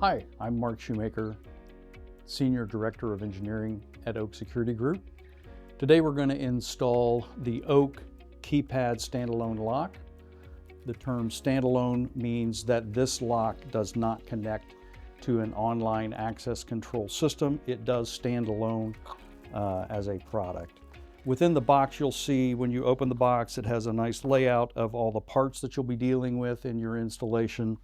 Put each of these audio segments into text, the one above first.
Hi, I'm Mark Shoemaker, Senior Director of Engineering at OAK Security Group. Today we're going to install the OAK Keypad Standalone Lock. The term standalone means that this lock does not connect to an online access control system. It does stand alone as a product. Within the box, you'll see when you open the box, it has a nice layout of all the parts that you'll be dealing with in your installation.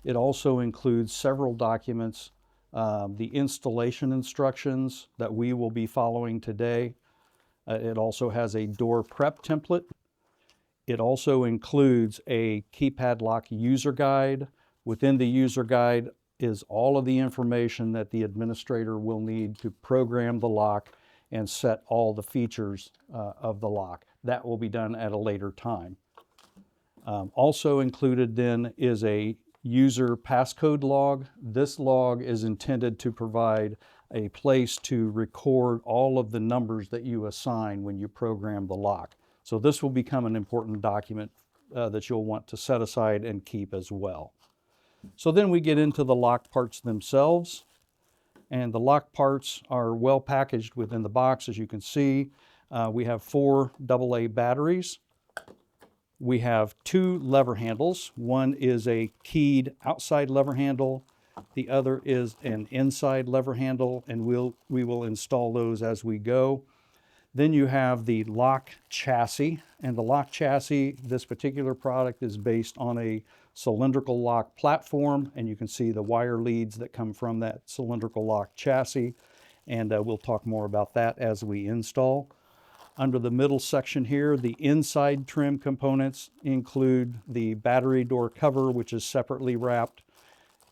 It also includes several documents, the installation instructions that we will be following today. It also has a door prep template. It also includes a keypad lock user guide. Within the user guide is all of the information that the administrator will need to program the lock and set all the features of the lock. That will be done at a later time. Also included then is a user passcode log. This log is intended to provide a place to record all of the numbers that you assign when you program the lock. So this will become an important document that you'll want to set aside and keep as well. So then we get into the lock parts themselves, and the lock parts are well packaged within the box. As you can see, we have 4 AA batteries. We have 2 lever handles. One is a keyed outside lever handle. The other is an inside lever handle, and we will install those as we go. Then you have the lock chassis, and the lock chassis, this particular product is based on a cylindrical lock platform, and you can see the wire leads that come from that cylindrical lock chassis, and we'll talk more about that as we install. Under the middle section here, the inside trim components include the battery door cover, which is separately wrapped,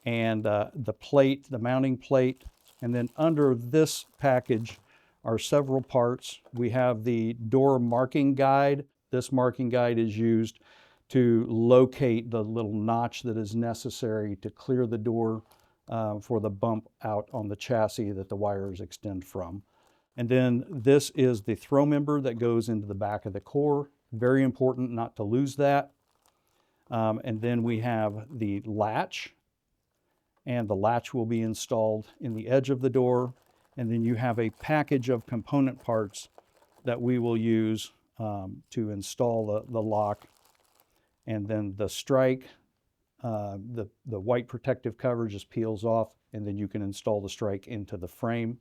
and the plate, the mounting plate. And then under this package are several parts. We have the door marking guide. This marking guide is used to locate the little notch that is necessary to clear the door for the bump out on the chassis that the wires extend from. And then this is the throw member that goes into the back of the core. Very important not to lose that. And then we have the latch, and the latch will be installed in the edge of the door. And then you have a package of component parts that we will use to install the lock. And then the strike, the white protective cover just peels off, and then you can install the strike into the frame.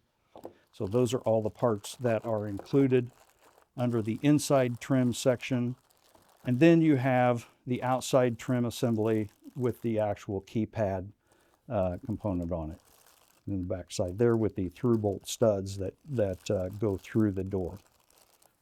So those are all the parts that are included under the inside trim section. And then you have the outside trim assembly with the actual keypad component on it. In the back side there with the through bolt studs that go through the door.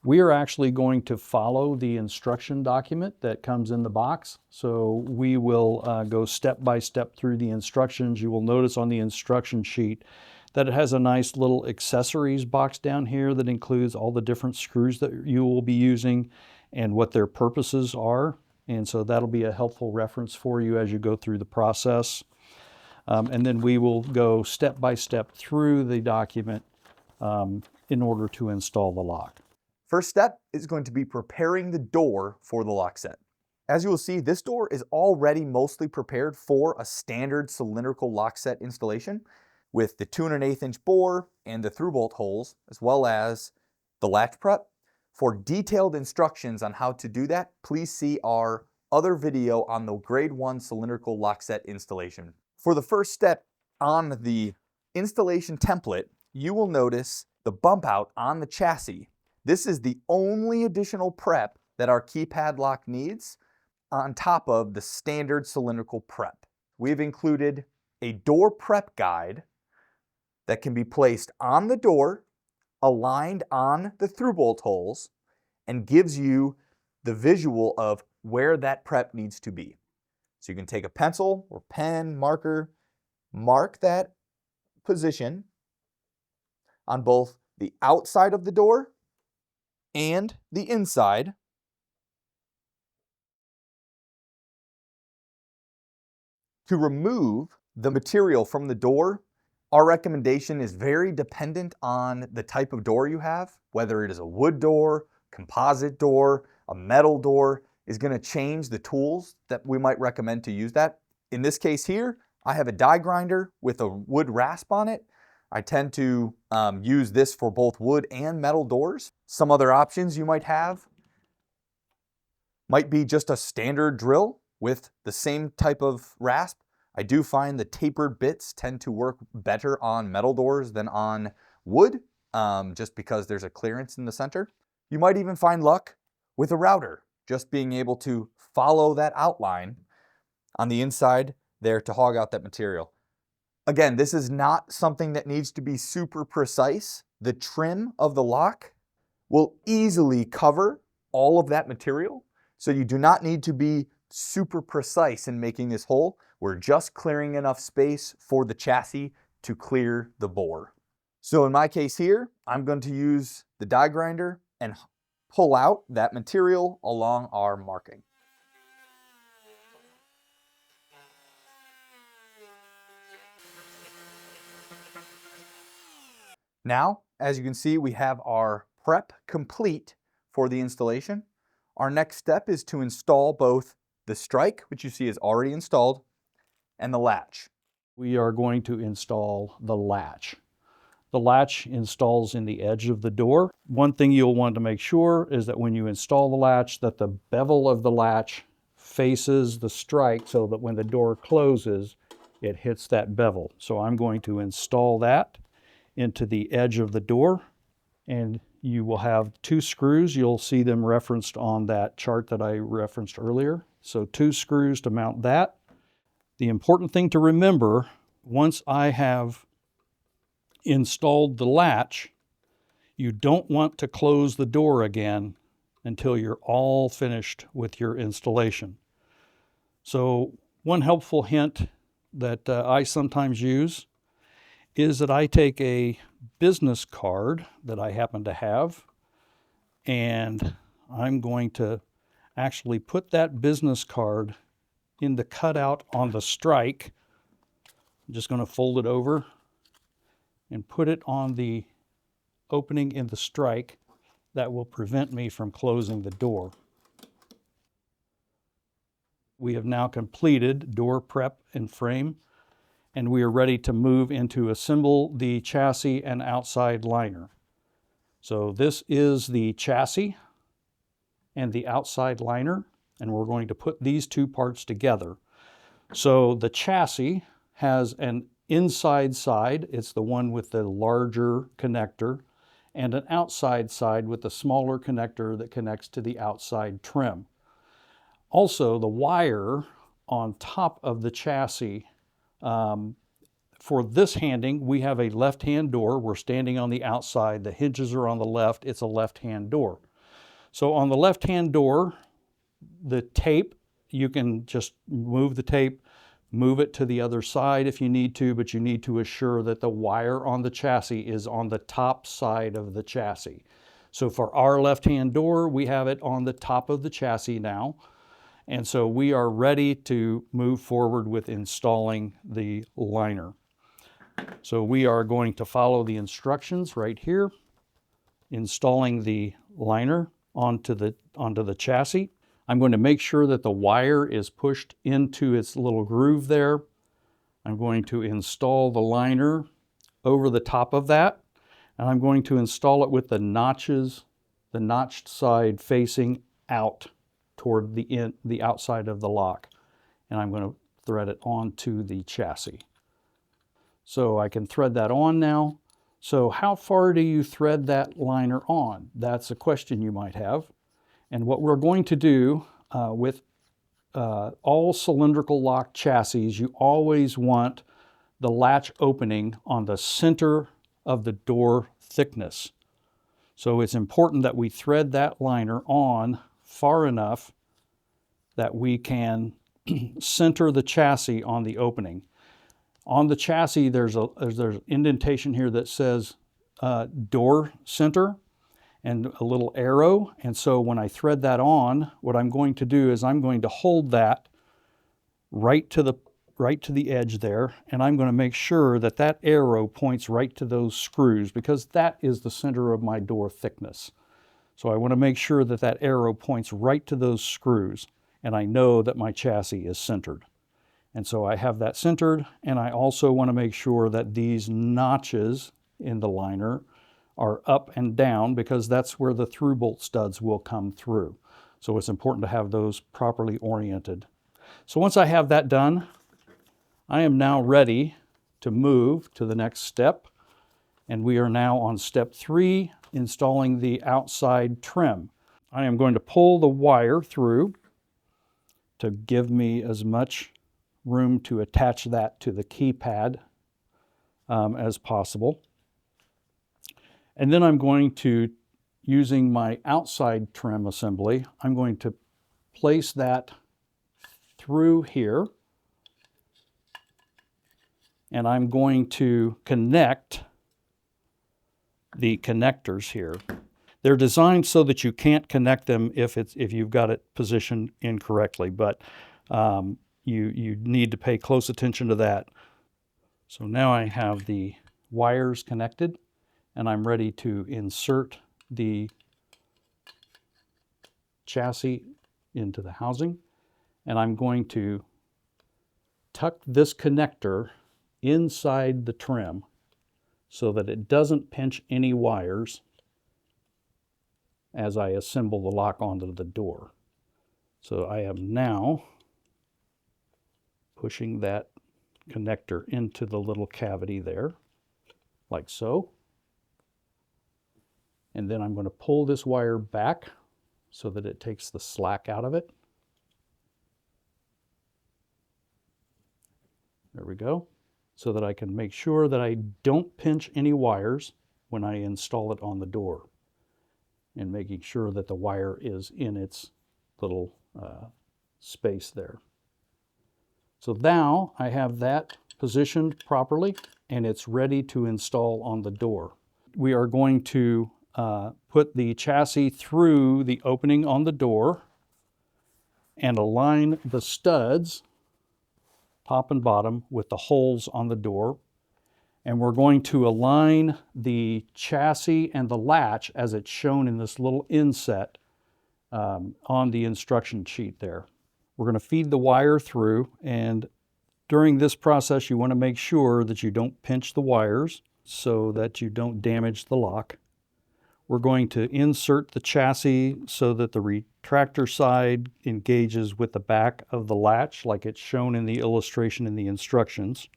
We are actually going to follow the instruction document that comes in the box. So we will go step by step through the instructions. You will notice on the instruction sheet that it has a nice little accessories box down here that includes all the different screws that you will be using and what their purposes are. And so that'll be a helpful reference for you as you go through the process. And then we will go step by step through the document in order to install the lock. First step is going to be preparing the door for the lock set. As you will see, this door is already mostly prepared for a standard cylindrical lock set installation with the 2 1/8 inch bore and the through bolt holes, as well as the latch prep. For detailed instructions on how to do that, please see our other video on the grade 1 cylindrical lock set installation. For the first step on the installation template, you will notice the bump out on the chassis. This is the only additional prep that our keypad lock needs on top of the standard cylindrical prep. We've included a door prep guide that can be placed on the door, aligned on the through bolt holes, and gives you the visual of where that prep needs to be. So you can take a pencil or pen, marker, mark that position on both the outside of the door and the inside. To remove the material from the door, our recommendation is very dependent on the type of door you have, whether it is a wood door, composite door, a metal door, is going to change the tools that we might recommend to use that. In this case here, I have a die grinder with a wood rasp on it. I tend to use this for both wood and metal doors. Some other options you might have might be just a standard drill with the same type of rasp. I do find the tapered bits tend to work better on metal doors than on wood, just because there's a clearance in the center. You might even find luck with a router, just being able to follow that outline on the inside there to hog out that material. Again, this is not something that needs to be super precise. The trim of the lock will easily cover all of that material, so you do not need to be super precise in making this hole. We're just clearing enough space for the chassis to clear the bore. So in my case here, I'm going to use the die grinder and pull out that material along our marking. Now, as you can see, we have our prep complete for the installation. Our next step is to install both the strike, which you see is already installed, and the latch. We are going to install the latch. The latch installs in the edge of the door. One thing you'll want to make sure is that when you install the latch, that the bevel of the latch faces the strike so that when the door closes, it hits that bevel. So I'm going to install that into the edge of the door, and you will have 2 screws. You'll see them referenced on that chart that I referenced earlier. So 2 screws to mount that. The important thing to remember, once I have installed the latch, you don't want to close the door again until you're all finished with your installation. So one helpful hint that I sometimes use is that I take a business card that I happen to have, and I'm going to actually put that business card in the cutout on the strike. I'm just going to fold it over and put it on the opening in the strike that will prevent me from closing the door. We have now completed door prep and frame, and we are ready to move into assemble the chassis and outside liner. So this is the chassis and the outside liner, and we're going to put these 2 parts together. So the chassis has an inside side, it's the one with the larger connector, and an outside side with the smaller connector that connects to the outside trim. Also, the wire on top of the chassis, for this handing, we have a left-hand door. We're standing on the outside. The hinges are on the left. It's a left-hand door. So on the left-hand door, the tape, you can just move the tape, move it to the other side if you need to, but you need to assure that the wire on the chassis is on the top side of the chassis. So for our left-hand door, we have it on the top of the chassis now. And so we are ready to move forward with installing the liner. So we are going to follow the instructions right here, installing the liner onto the chassis. I'm going to make sure that the wire is pushed into its little groove there. I'm going to install the liner over the top of that, and I'm going to install it with the notches, the notched side facing out toward the outside of the lock. And I'm going to thread it onto the chassis. So I can thread that on now. So how far do you thread that liner on? That's a question you might have. And what we're going to do with all cylindrical lock chassis, you always want the latch opening on the center of the door thickness. So it's important that we thread that liner on far enough that we can center the chassis on the opening. On the chassis, there's an indentation here that says door center and a little arrow. And so when I thread that on, what I'm going to do is I'm going to hold that right to the edge there, and I'm going to make sure that that arrow points right to those screws, because that is the center of my door thickness. So I want to make sure that that arrow points right to those screws, and I know that my chassis is centered. And so I have that centered, and I also want to make sure that these notches in the liner are up and down, because that's where the through bolt studs will come through. So it's important to have those properly oriented. So once I have that done, I am now ready to move to the next step. And we are now on step 3, installing the outside trim. I am going to pull the wire through to give me as much room to attach that to the keypad as possible. And then I'm going to, using my outside trim assembly, I'm going to place that through here, and I'm going to connect the connectors here. They're designed so that you can't connect them if you've got it positioned incorrectly, but you need to pay close attention to that. So now I have the wires connected, and I'm ready to insert the chassis into the housing. And I'm going to tuck this connector inside the trim so that it doesn't pinch any wires as I assemble the lock onto the door. So I am now pushing that connector into the little cavity there, like so. And then I'm going to pull this wire back so that it takes the slack out of it. There we go. So that I can make sure that I don't pinch any wires when I install it on the door, and making sure that the wire is in its little space there. So now I have that positioned properly, and it's ready to install on the door. We are going to put the chassis through the opening on the door and align the studs, top and bottom, with the holes on the door. And we're going to align the chassis and the latch as it's shown in this little inset on the instruction sheet there. We're going to feed the wire through, and during this process you want to make sure that you don't pinch the wires so that you don't damage the lock. We're going to insert the chassis so that the retractor side engages with the back of the latch like it's shown in the illustration in the instructions.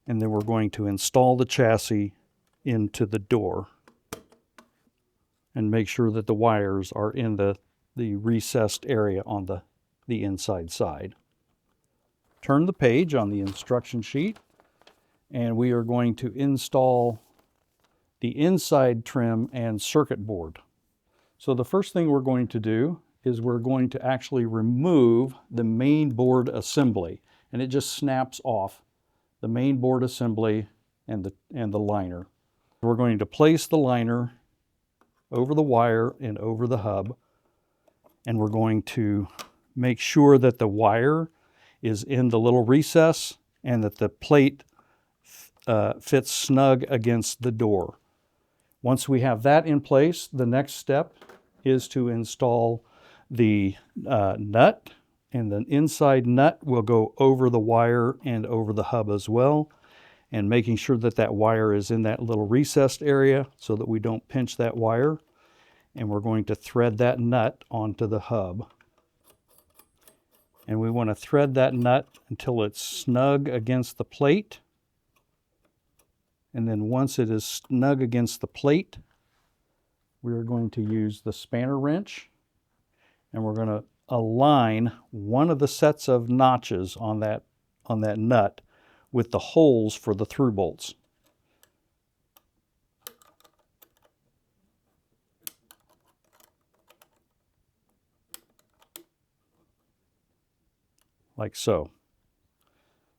And then we're going to install the chassis into the door and make sure that the wires are in the recessed area on the inside side. Turn the page on the instruction sheet, and we are going to install the inside trim and circuit board. So the first thing we're going to do is we're going to actually remove the main board assembly, and it just snaps off the main board assembly and the liner. We're going to place the liner over the wire and over the hub, and we're going to make sure that the wire is in the little recess and that the plate fits snug against the door. Once we have that in place, the next step is to install the nut, and the inside nut will go over the wire and over the hub as well, and making sure that that wire is in that little recessed area so that we don't pinch that wire. And we're going to thread that nut onto the hub. And we want to thread that nut until it's snug against the plate. And then once it is snug against the plate, we're going to use the spanner wrench, and we're going to align one of the sets of notches on that nut with the holes for the through bolts. Like so.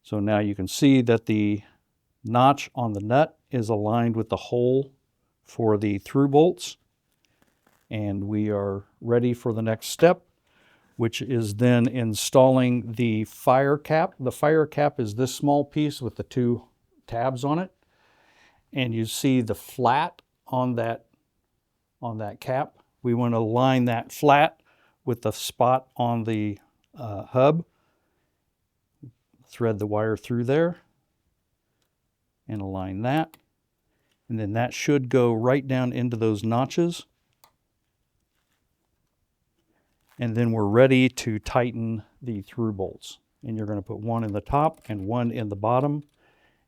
So now you can see that the notch on the nut is aligned with the hole for the through bolts, and we are ready for the next step, which is then installing the fire cap. The fire cap is this small piece with the 2 tabs on it, and you see the flat on that cap. We want to align that flat with the spot on the hub. thread the wire through there and align that. And then that should go right down into those notches. And then we're ready to tighten the through bolts. And you're going to put one in the top and one in the bottom.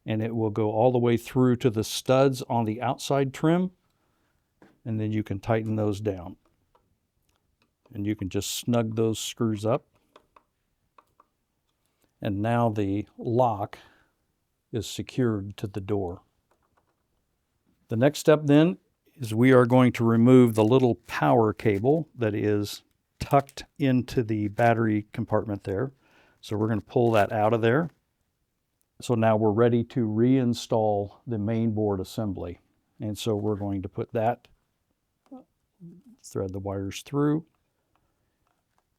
And it will go all the way through to the studs on the outside trim. And then you can tighten those down. And you can just snug those screws up. And now the lock is secured to the door. The next step then is we are going to remove the little power cable that is tucked into the battery compartment there. So we're going to pull that out of there. So now we're ready to reinstall the main board assembly. And so we're going to put that, thread the wires through,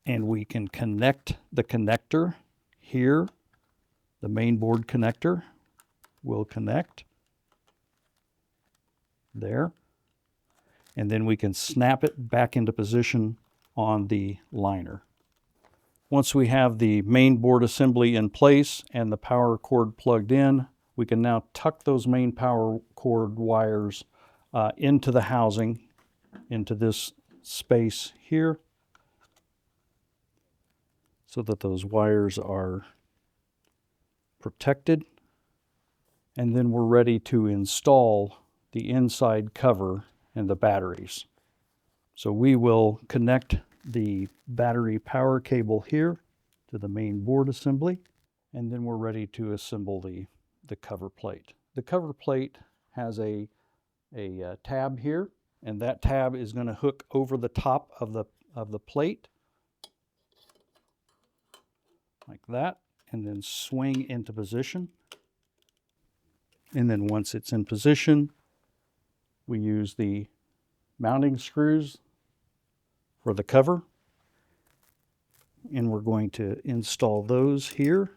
and we can connect the connector here. The main board connector will connect there. And then we can snap it back into position on the liner. Once we have the main board assembly in place and the power cord plugged in, we can now tuck those main power cord wires into the housing, into this space here, so that those wires are protected. And then we're ready to install the inside cover and the batteries. So we will connect the battery power cable here to the main board assembly, and then we're ready to assemble the cover plate. The cover plate has a tab here, and that tab is going to hook over the top of the plate like that, and then swing into position. And then once it's in position, we use the mounting screws for the cover, and we're going to install those here.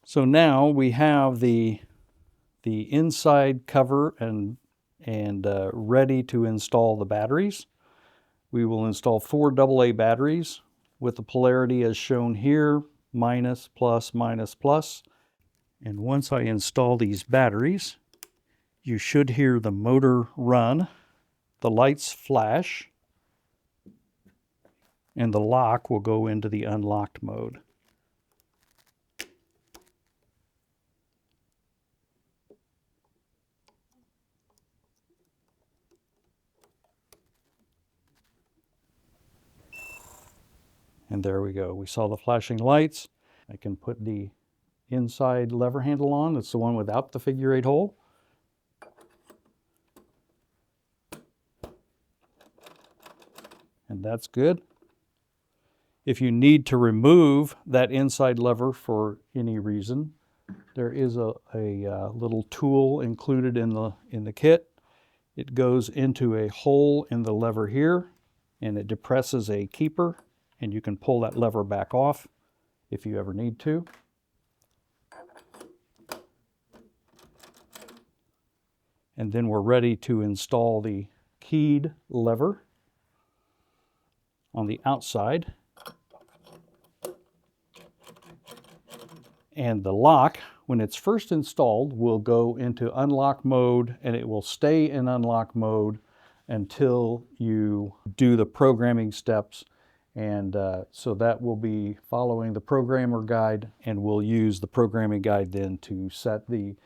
So now we have the inside cover and ready to install the batteries. We will install 4 AA batteries with the polarity as shown here, minus, plus, minus, plus. And once I install these batteries, you should hear the motor run, the lights flash, and the lock will go into the unlocked mode. And there we go. We saw the flashing lights. I can put the inside lever handle on. It's the one without the figure 8 hole. And that's good. If you need to remove that inside lever for any reason, there is a little tool included in the kit. It goes into a hole in the lever here, and it depresses a keeper, and you can pull that lever back off if you ever need to. And then we're ready to install the keyed lever on the outside. And the lock, when it's first installed, will go into unlock mode, and it will stay in unlock mode until you do the programming steps. And so that will be following the programmer guide, and we'll use the programming guide then to set the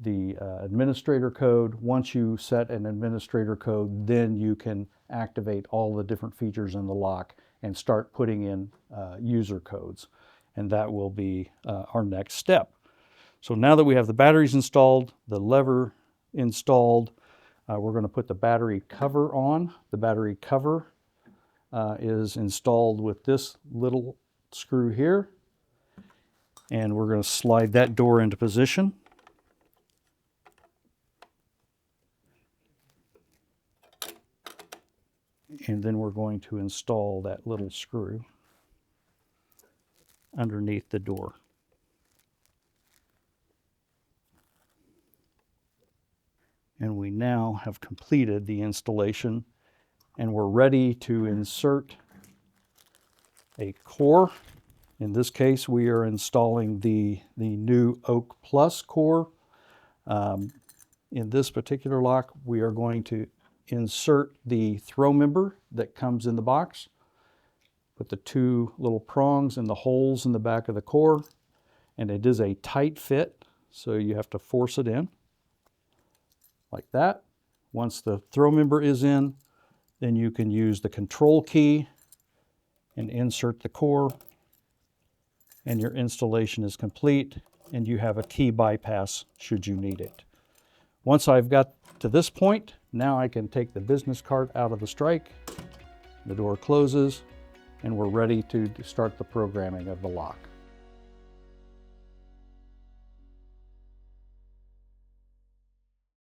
administrator code. Once you set an administrator code, then you can activate all the different features in the lock and start putting in user codes. And that will be our next step. So now that we have the batteries installed, the lever installed, we're going to put the battery cover on. The battery cover is installed with this little screw here. And we're going to slide that door into position. And then we're going to install that little screw underneath the door. And we now have completed the installation and we're ready to insert a core. In this case, we are installing the new OAKPLUS core. In this particular lock, we are going to insert the throw member that comes in the box. Put the two little prongs in the holes in the back of the core, and it is a tight fit, so you have to force it in like that. Once the throw member is in, then you can use the control key and insert the core, and your installation is complete, and you have a key bypass should you need it. Once I've got to this point, now I can take the business cart out of the strike, the door closes, and we're ready to start the programming of the lock.